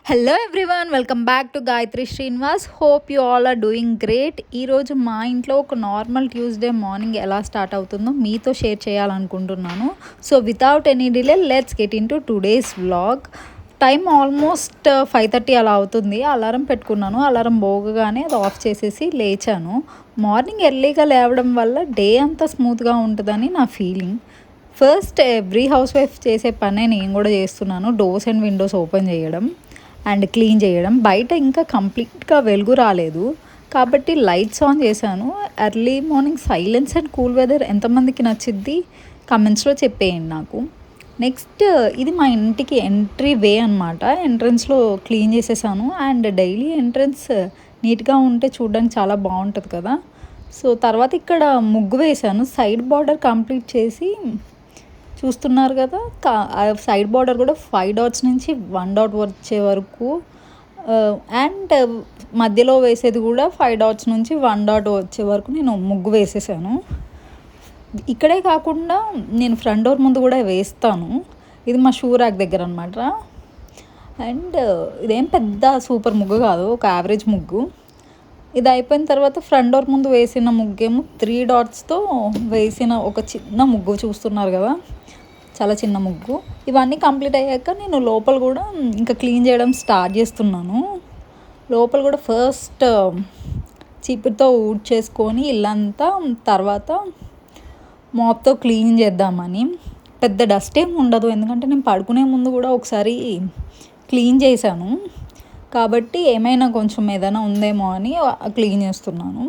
Hello everyone, welcome back to Gayathri Srinivas. Hope you all are doing great. ఈరోజు మా ఇంట్లో ఒక నార్మల్ ట్యూస్డే మార్నింగ్ ఎలా స్టార్ట్ అవుతుందో మీతో షేర్ చేయాలనుకుంటున్నాను. So without any delay let's get into today's vlog. Time almost 5:30 అలా అవుతుంది. అలారం పెట్టుకున్నాను. అలారం మోగగానే అది ఆఫ్ చేసేసి లేచాను. మార్నింగ్ ఎర్లీగా లేవడం వల్ల డే అంతా స్మూత్గా ఉంటుందని నా feeling. First every housewife చేసే పనే నేను కూడా చేస్తున్నాను. డోర్స్ అండ్ విండోస్ ఓపెన్ చేయడం అండ్ క్లీన్ చేయడం. బయట ఇంకా కంప్లీట్గా వెలుగు రాలేదు కాబట్టి లైట్స్ ఆన్ చేశాను. Early morning silence and cool weather ఎంతమందికి నచ్చిద్ది కమెంట్స్లో చెప్పేయండి నాకు. నెక్స్ట్ ఇది మా ఇంటికి ఎంట్రీ వే అనమాట. ఎంట్రన్స్లో క్లీన్ చేసేసాను అండ్ డైలీ ఎంట్రన్స్ నీట్గా ఉంటే చూడడానికి చాలా బాగుంటుంది కదా. సో తర్వాత ఇక్కడ ముగ్గు వేశాను. సైడ్ బార్డర్ కంప్లీట్ చేసి చూస్తున్నారు కదా, సైడ్ బార్డర్ కూడా 5 డాట్స్ నుంచి 1 డాట్ వచ్చే వరకు అండ్ మధ్యలో వేసేది కూడా 5 డాట్స్ నుంచి 1 డాట్ వచ్చే వరకు నేను ముగ్గు వేసేసాను. ఇక్కడే కాకుండా నేను ఫ్రంట్ డోర్ ముందు కూడా వేస్తాను. ఇది మా షూ ర్యాక్ దగ్గర అనమాట. అండ్ ఇదేం పెద్ద సూపర్ ముగ్గు కాదు, ఒక యావరేజ్ ముగ్గు. ఇది అయిపోయిన తర్వాత ఫ్రంట్ డోర్ ముందు వేసిన ముగ్గేమో 3 డాట్స్తో వేసిన ఒక చిన్న ముగ్గు చూస్తున్నారు కదా, చాలా చిన్న ముగ్గు. ఇవన్నీ కంప్లీట్ అయ్యాక నేను లోపల కూడా ఇంకా క్లీన్ చేయడం స్టార్ట్ చేస్తున్నాను. లోపల కూడా ఫస్ట్ చీపురుతో ఊడ్ చేసుకొని ఇల్లంతా, తర్వాత మాప్తో క్లీన్ చేద్దామని. పెద్ద డస్ట్ ఏమి ఉండదు ఎందుకంటే నేను పడుకునే ముందు కూడా ఒకసారి క్లీన్ చేశాను కాబట్టి ఏమైనా కొంచెం ఏదైనా ఉందేమో అని క్లీన్ చేస్తున్నాను.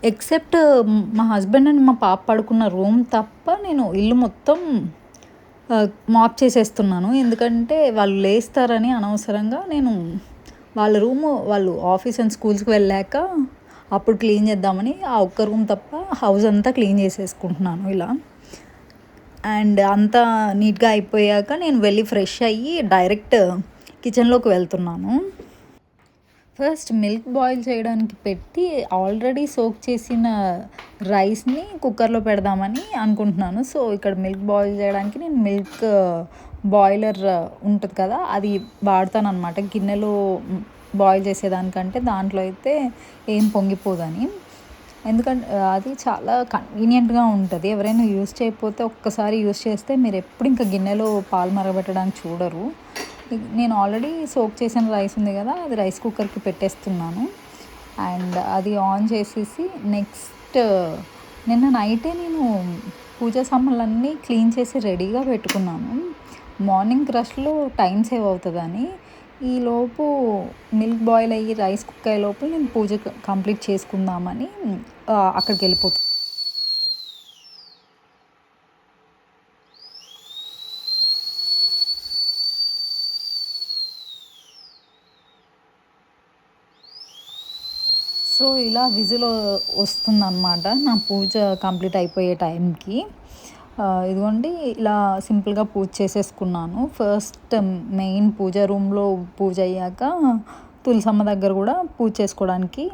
ఎక్సెప్ట్ మా హస్బెండ్ అండ్ మా పాప పడుకున్న రూమ్ తప్ప నేను ఇల్లు మొత్తం మాప్ చేసేస్తున్నాను. ఎందుకంటే వాళ్ళు లేస్తారని అనవసరంగా నేను వాళ్ళ రూము వాళ్ళు ఆఫీస్ అండ్ స్కూల్స్కి వెళ్ళాక అప్పుడు క్లీన్ చేద్దామని ఆ ఒక్క రూమ్ తప్ప హౌస్ అంతా క్లీన్ చేసేసుకుంటున్నాను ఇలా. అండ్ అంతా నీట్గా అయిపోయాక నేను వెళ్ళి ఫ్రెష్ అయ్యి డైరెక్ట్ కిచెన్లోకి వెళ్తున్నాను. ఫస్ట్ మిల్క్ బాయిల్ చేయడానికి పెట్టి ఆల్రెడీ సోక్ చేసిన రైస్ని కుక్కర్లో పెడదామని అనుకుంటున్నాను. సో ఇక్కడ మిల్క్ బాయిల్ చేయడానికి నేను మిల్క్ బాయిలర్ ఉంటుంది కదా, అది వాడతాను అనమాట. గిన్నెలో బాయిల్ చేసేదానికంటే దాంట్లో అయితే ఏం పొంగిపోదని. ఎందుకంటే అది చాలా కన్వీనియంట్గా ఉంటుంది. ఎవరైనా యూస్ చేయకపోతే ఒక్కసారి యూస్ చేస్తే మీరు ఎప్పుడు ఇంకా గిన్నెలో పాలు మరగబెట్టడానికి చూడరు. నేను ఆల్రెడీ సోక్ చేసిన రైస్ ఉంది కదా, అది రైస్ కుక్కర్కి పెట్టేస్తున్నాను. అండ్ అది ఆన్ చేసేసి నెక్స్ట్ నిన్న నైటే నేను పూజా సామాన్లన్నీ క్లీన్ చేసి రెడీగా పెట్టుకున్నాను. మార్నింగ్ రష్లో టైం సేవ్ అవుతుందని. ఈలోపు మిల్క్ బాయిల్ అయ్యి రైస్ కుక్ అయ్యే లోపు నేను పూజ కంప్లీట్ చేసుకుందామని అక్కడికి వెళ్ళిపోతాను. సో ఇలా విజిల్ వస్తుందన్నమాట నా పూజ కంప్లీట్ అయిపోయే టైంకి. ఇదిగోండి ఇలా సింపుల్గా పూజ చేసేసుకున్నాను. ఫస్ట్ మెయిన్ పూజ రూమ్లో పూజ అయ్యాక తులసమ్మ దగ్గర కూడా పూజ చేసుకోవడానికి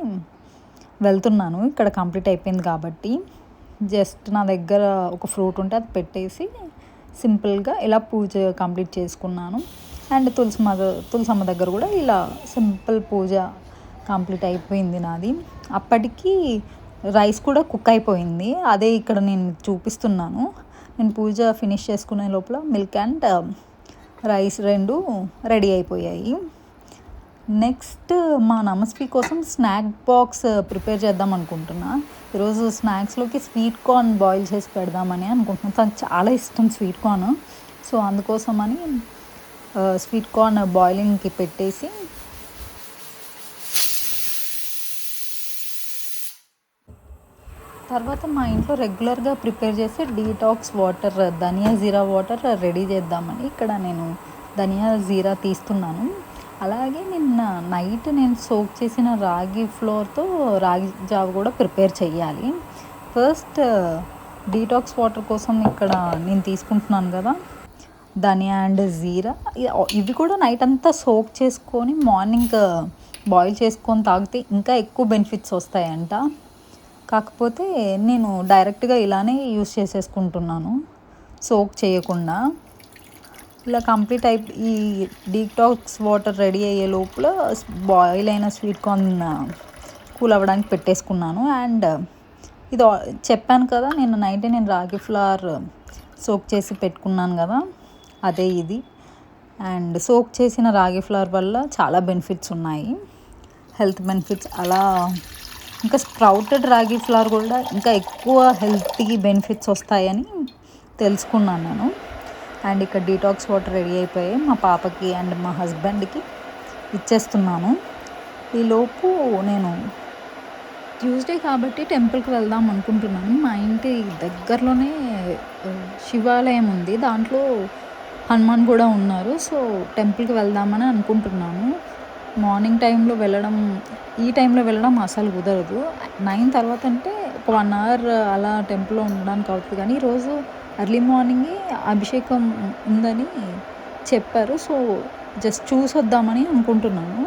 వెళ్తున్నాను. ఇక్కడ కంప్లీట్ అయిపోయింది కాబట్టి జస్ట్ నా దగ్గర ఒక ఫ్రూట్ ఉంటే అది పెట్టేసి సింపుల్గా ఇలా పూజ కంప్లీట్ చేసుకున్నాను. అండ్ తులసమ్మ దగ్గర కూడా ఇలా సింపుల్ పూజ కంప్లీట్ అయిపోయింది నాది. అప్పటికి రైస్ కూడా కుక్ అయిపోయింది. అదే ఇక్కడ నేను చూపిస్తున్నాను. నేను పూజ ఫినిష్ చేసుకునే లోపల మిల్క్ అండ్ రైస్ రెండు రెడీ అయిపోయాయి. నెక్స్ట్ మా నమస్పి కోసం స్నాక్ బాక్స్ ప్రిపేర్ చేద్దాం అనుకుంటున్నా. ఈరోజు స్నాక్స్లోకి స్వీట్ కార్న్ బాయిల్ చేసి పెడదామని అనుకుంటున్నాను. తనకు చాలా ఇష్టం స్వీట్ కార్న్. సో అందుకోసమని స్వీట్ కార్న్ బాయిలింగ్కి పెట్టేసి తర్వాత మా ఇంట్లో రెగ్యులర్గా ప్రిపేర్ చేసే డీటాక్స్ వాటర్, ధనియా జీరా వాటర్ రెడీ చేద్దామని ఇక్కడ నేను ధనియా జీరా తీస్తున్నాను. అలాగే నిన్న నైట్ నేను సోక్ చేసిన రాగి ఫ్లోర్తో రాగి జావ కూడా ప్రిపేర్ చేయాలి. ఫస్ట్ డీటాక్స్ వాటర్ కోసం ఇక్కడ నేను తీసుకుంటున్నాను కదా ధనియా అండ్ జీరా. ఇవి కూడా నైట్ అంతా సోక్ చేసుకొని మార్నింగ్ బాయిల్ చేసుకొని తాగితే ఇంకా ఎక్కువ బెనిఫిట్స్ వస్తాయంట. కాకపోతే నేను డైరెక్ట్గా ఇలానే యూస్ చేసేసుకుంటున్నాను సోక్ చేయకుండా. ఇలా కంప్లీట్ ఈ డీటాక్స్ వాటర్ రెడీ అయ్యే లోపల బాయిల్ అయిన స్వీట్ కార్న్ కూల్ అవ్వడానికి పెట్టేసుకున్నాను. అండ్ ఇది చెప్పాను కదా, నేను రాగి ఫ్లవర్ సోక్ చేసి పెట్టుకున్నాను కదా, అదే ఇది. అండ్ సోక్ చేసిన రాగి ఫ్లవర్ వల్ల చాలా బెనిఫిట్స్ ఉన్నాయి, హెల్త్ బెనిఫిట్స్. అలా ఇంకా స్ప్రౌటెడ్ రాగి ఫ్లవర్ కూడా ఇంకా ఎక్కువ హెల్త్కి బెనిఫిట్స్ వస్తాయని తెలుసుకున్నాను నేను. అండ్ ఇక్కడ డీటాక్స్ వాటర్ రెడీ అయిపోయాయి. మా పాపకి అండ్ మా హస్బెండ్కి ఇచ్చేస్తున్నాను. ఈలోపు నేను ట్యూస్డే కాబట్టి టెంపుల్కి వెళ్దాం అనుకుంటున్నాను. మా ఇంటి దగ్గరలోనే శివాలయం ఉంది, దాంట్లో హనుమాన్ కూడా ఉన్నారు. సో టెంపుల్కి వెళ్దామని అనుకుంటున్నాను. మార్నింగ్ టైంలో వెళ్ళడం, ఈ టైంలో వెళ్ళడం అసలు కుదరదు. 9 తర్వాత అంటే ఒక 1 అవర్ అలా టెంపుల్లో ఉండడానికి అవుతుంది. కానీ ఈరోజు ఎర్లీ మార్నింగే అభిషేకం ఉందని చెప్పారు. సో జస్ట్ చూసొద్దామని అనుకుంటున్నాను.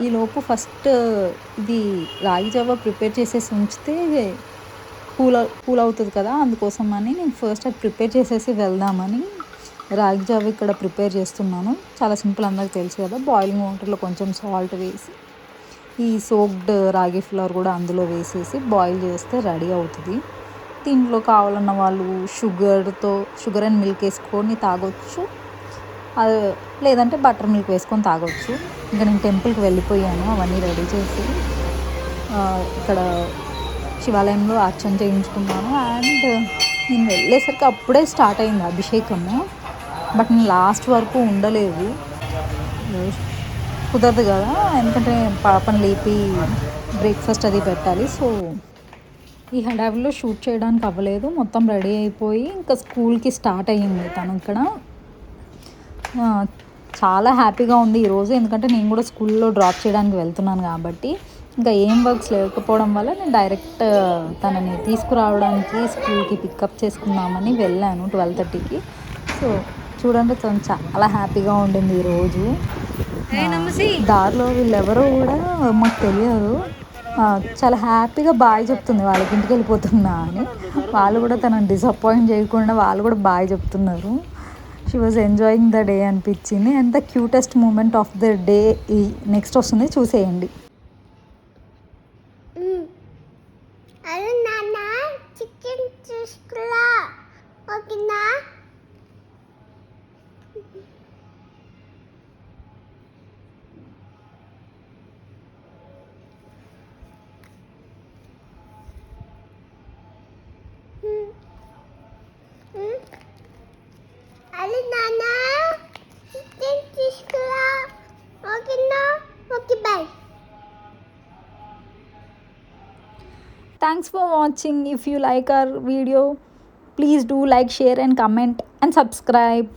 ఈలోపు ఫస్ట్ ఇది రాగి జావా ప్రిపేర్ చేసేసి ఉంచితే కూల్ అవుతుంది కదా, అందుకోసం అని నేను ఫస్ట్ అది ప్రిపేర్ చేసేసి వెళ్దామని రాగి జావా ఇక్కడ ప్రిపేర్ చేస్తున్నాను. చాలా సింపుల్, అందరికి తెలుసు కదా. బాయిలింగ్ వాటర్లో కొంచెం సాల్ట్ వేసి ఈ సోక్డ్ రాగి ఫ్లవర్ కూడా అందులో వేసేసి బాయిల్ చేస్తే రెడీ అవుతుంది. దీంట్లో కావాలన్న వాళ్ళు షుగర్ అండ్ మిల్క్ వేసుకొని తాగొచ్చు, అది లేదంటే బటర్ మిల్క్ వేసుకొని తాగొచ్చు. ఇంకా నేను టెంపుల్కి వెళ్ళిపోయాను అవన్నీ రెడీ చేసి. ఇక్కడ శివాలయంలో అర్చన చేయించుకున్నాను. అండ్ నేను వెళ్ళేసరికి అప్పుడే స్టార్ట్ అయింది అభిషేకము. బట్ నేను లాస్ట్ వరకు ఉండలేదు, కుదరదు కదా, ఎందుకంటే పాపని లేపి బ్రేక్ఫాస్ట్ అది పెట్టాలి. సో ఈ హడావిలో షూట్ చేయడానికి అవ్వలేదు. మొత్తం రెడీ అయిపోయి ఇంకా స్కూల్కి స్టార్ట్ అయ్యింది తను ఇక్కడ. చాలా హ్యాపీగా ఉంది ఈరోజు, ఎందుకంటే నేను కూడా స్కూల్లో డ్రాప్ చేయడానికి వెళ్తున్నాను కాబట్టి. ఇంకా ఏం వర్క్స్ లేకపోవడం వల్ల నేను డైరెక్ట్ తనని తీసుకురావడానికి స్కూల్కి పికప్ చేసుకుందామని వెళ్ళాను 12:30కి. సో చూడండి, తను చాలా హ్యాపీగా ఉండింది ఈరోజు. దారిలో వీళ్ళెవరో కూడా మాకు తెలియదు, చాలా హ్యాపీగా బాయ్ చెప్తుంది వాళ్ళకి ఇంటికి వెళ్ళిపోతున్నా అని. వాళ్ళు కూడా తనని డిసప్పాయింట్ చేయకుండా వాళ్ళు కూడా బాయ్ చెప్తున్నారు. She was enjoying the day అనిపించింది. And the cutest moment of the day ఈ నెక్స్ట్ వస్తుంది, చూసేయండి. Thanks for watching. If you like our video, please do like, share and comment and subscribe.